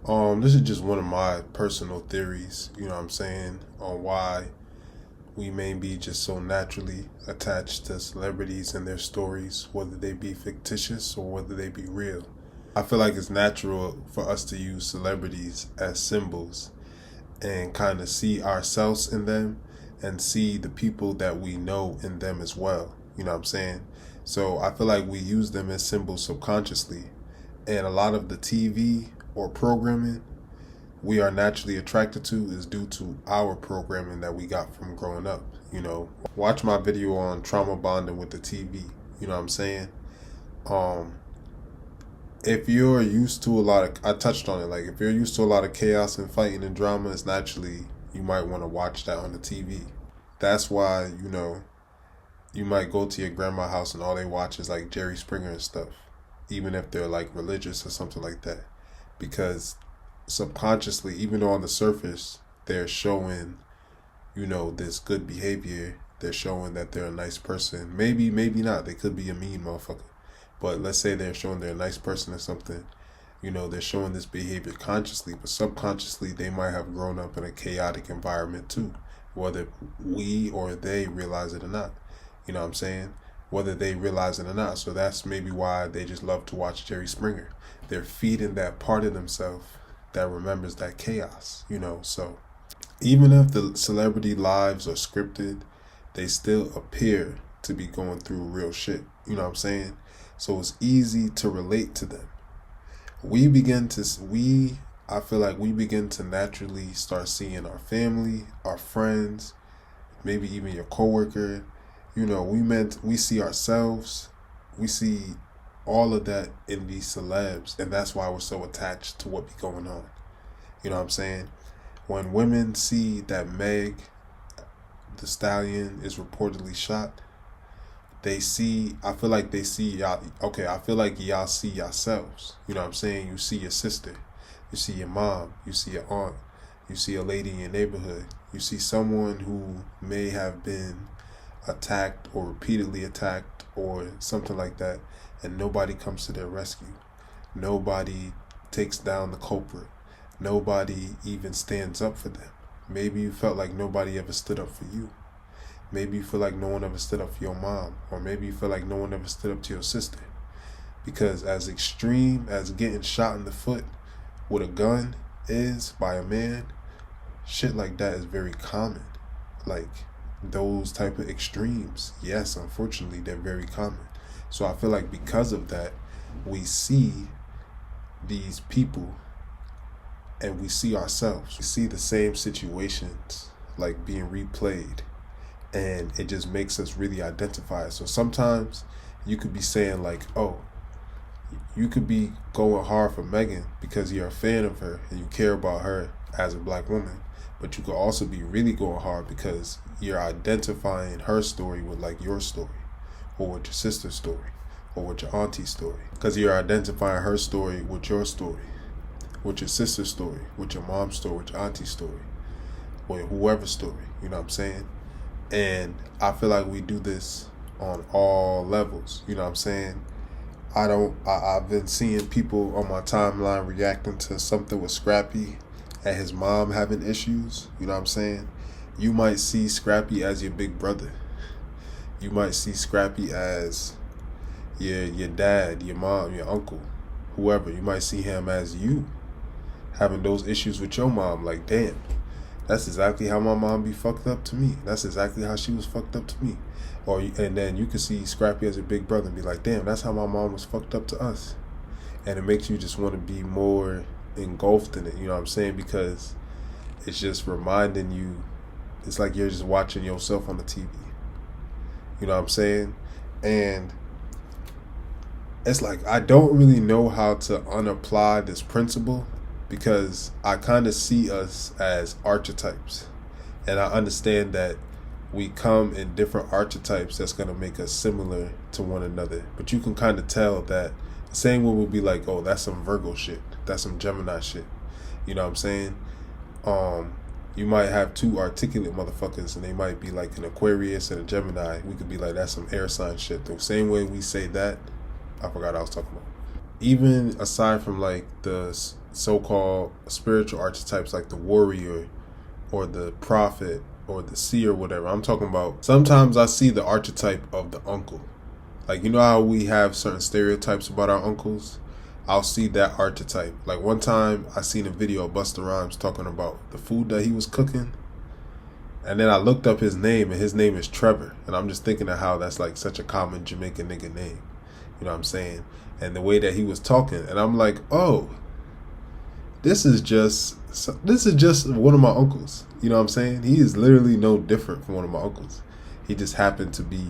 This is just one of my personal theories, you know what I'm saying, on why we may be just so naturally attached to celebrities and their stories, whether they be fictitious or whether they be real. I feel like it's natural for us to use celebrities as symbols and kind of see ourselves in them and see the people that we know in them as well. You know what I'm saying? So I feel like we use them as symbols subconsciously. And a lot of the TV or programming we are naturally attracted to is due to our programming that we got from growing up. Watch my video on trauma bonding with the TV. You know what I'm saying? Um, if you're used to a lot of, I touched on it, like if you're used to a lot of chaos and fighting and drama, it's naturally you might want to watch that on the TV. That's why, you might go to your grandma's house and all they watch is like Jerry Springer and stuff, even if they're like religious or something like that. Because subconsciously, even though on the surface they're showing, this good behavior, they're showing that they're a nice person. Maybe not. They could be a mean motherfucker. But let's say they're showing they're a nice person or something. They're showing this behavior consciously, but subconsciously they might have grown up in a chaotic environment too, whether we or they realize it or not. You know what I'm saying? Whether they realize it or not. So that's maybe why they just love to watch Jerry Springer. They're feeding that part of themselves that remembers that chaos. So even if the celebrity lives are scripted, they still appear to be going through real shit. You know what I'm saying? So it's easy to relate to them. I feel like we begin to naturally start seeing our family, our friends, maybe even your coworker. We see ourselves, we see all of that in these celebs, and that's why we're so attached to what be going on. You know what I'm saying? When women see that Meg the Stallion is reportedly shot, I feel like they see y'all. Okay, I feel like y'all see yourselves. You know what I'm saying? You see your sister, you see your mom, you see your aunt, you see a lady in your neighborhood, you see someone who may have been attacked or repeatedly attacked or something like that, and nobody comes to their rescue. Nobody takes down the culprit. Nobody even stands up for them. Maybe you felt like nobody ever stood up for you. Maybe you feel like no one ever stood up for your mom, or maybe you feel like no one ever stood up to your sister. Because as extreme as getting shot in the foot with a gun is by a man, shit like that is very common. Like those type of extremes, yes, unfortunately, they're very common. So I feel like because of that, we see these people and we see ourselves. We see the same situations like being replayed, and it just makes us really identify. So sometimes you could be saying like, oh, you could be going hard for Megan because you're a fan of her and you care about her as a black woman. But you could also be really going hard because you're identifying her story with like your story, or with your sister's story, or with your auntie's story. Because you're identifying her story with your story, with your sister's story, with your mom's story, with your auntie's story, or whoever's story. You know what I'm saying? And I feel like we do this on all levels. You know what I'm saying? I've been seeing people on my timeline reacting to something with Scrappy and his mom having issues. You know what I'm saying? You might see Scrappy as your big brother. You might see Scrappy as your dad, your mom, your uncle, whoever. You might see him as you having those issues with your mom. Like, damn, that's exactly how my mom be fucked up to me. That's exactly how she was fucked up to me. And then you can see Scrappy as a big brother and be like, damn, that's how my mom was fucked up to us. And it makes you just want to be more engulfed in it, you know what I'm saying? Because it's just reminding you, it's like you're just watching yourself on the TV. You know what I'm saying? And it's like I don't really know how to unapply this principle, because I kind of see us as archetypes. And I understand that we come in different archetypes that's going to make us similar to one another. But you can kind of tell that the same one will be like, oh, that's some Virgo shit. That's some Gemini shit. You know what I'm saying? You might have two articulate motherfuckers and they might be like an Aquarius and a Gemini. We could be like, that's some air sign shit. The same way we say that, I forgot what I was talking about. Even aside from like the so-called spiritual archetypes like the warrior or the prophet or the seer, whatever. I'm talking about, sometimes I see the archetype of the uncle. Like, you know how we have certain stereotypes about our uncles? I'll see that archetype. Like, one time I seen a video of Busta Rhymes talking about the food that he was cooking. And then I looked up his name, and his name is Trevor. And I'm just thinking of how that's like such a common Jamaican nigga name. You know what I'm saying? And the way that he was talking. And I'm like, oh, this is just one of my uncles. You know what I'm saying? He is literally no different from one of my uncles. He just happened to be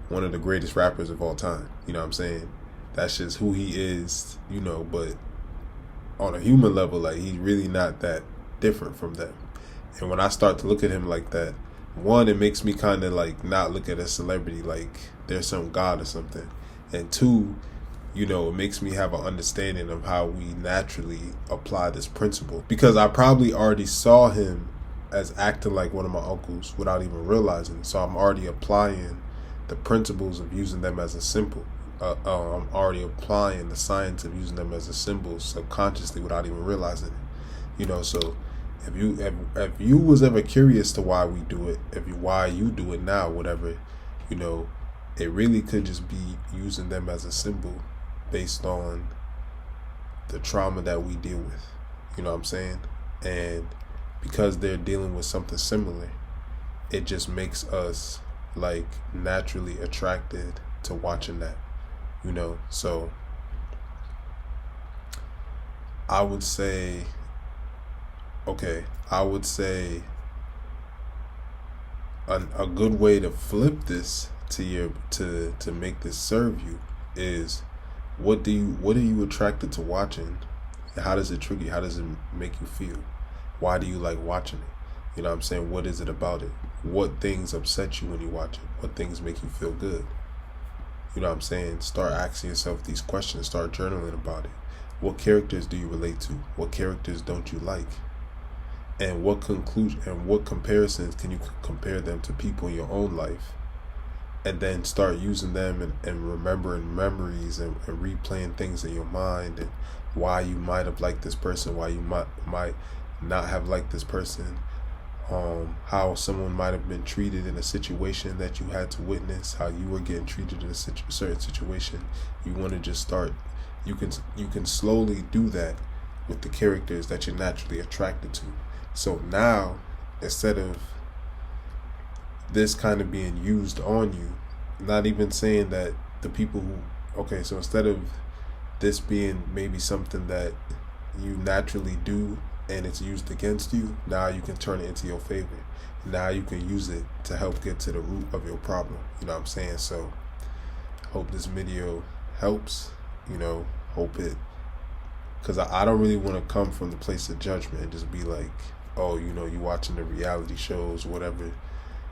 one of the greatest rappers of all time. You know what I'm saying? That's just who he is, you know, but on a human level, like, he's really not that different from them. And when I start to look at him like that, one, it makes me kind of like not look at a celebrity like they're some god or something. And two, you know, it makes me have an understanding of how we naturally apply this principle. Because I probably already saw him as acting like one of my uncles without even realizing. So I'm already applying the principles of using them as a symbol. I'm already applying the science of using them as a symbol subconsciously without even realizing it. You know, so if you was ever curious to why we do it, why you do it now, whatever, you know, it really could just be using them as a symbol based on the trauma that we deal with. You know what I'm saying? And because they're dealing with something similar, it just makes us like naturally attracted to watching that, you know. So I would say a good way to flip this to make this serve you is, what are you attracted to watching, and how does it trigger you? How does it make you feel? Why do you like watching it? You know what I'm saying? What is it about it? What things upset you when you watch it? What things make you feel good? You know what I'm saying? Start asking yourself these questions. Start journaling about it. What characters do you relate to? What characters don't you like? And what conclusion and what comparisons can you compare them to people in your own life? And then start using them and remembering memories and replaying things in your mind, and why you might have liked this person, why you might not have liked this person, how someone might have been treated in a situation that you had to witness, how you were getting treated in a certain situation. You want to just start, you can slowly do that with the characters that you're naturally attracted to. So now, instead of this kind of being used on you, not even saying that the people who, so instead of this being maybe something that you naturally do and it's used against you, now you can turn it into your favor. Now you can use it to help get to the root of your problem. You know what I'm saying? So hope this video helps, you know, because I don't really want to come from the place of judgment and just be like, oh, you know, you watching the reality shows, whatever,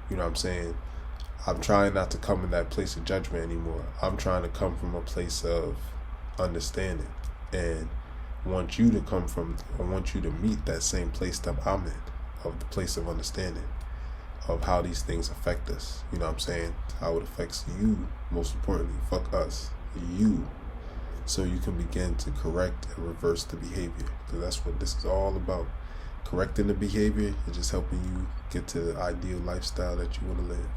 you know what I'm saying? I'm trying not to come in that place of judgment anymore. I'm trying to come from a place of understanding, and I want you to meet that same place that I'm in, of the place of understanding of how these things affect us. You know what I'm saying? How it affects you, most importantly. Fuck us, you. So you can begin to correct and reverse the behavior, because that's what this is all about. Correcting the behavior and just helping you get to the ideal lifestyle that you want to live.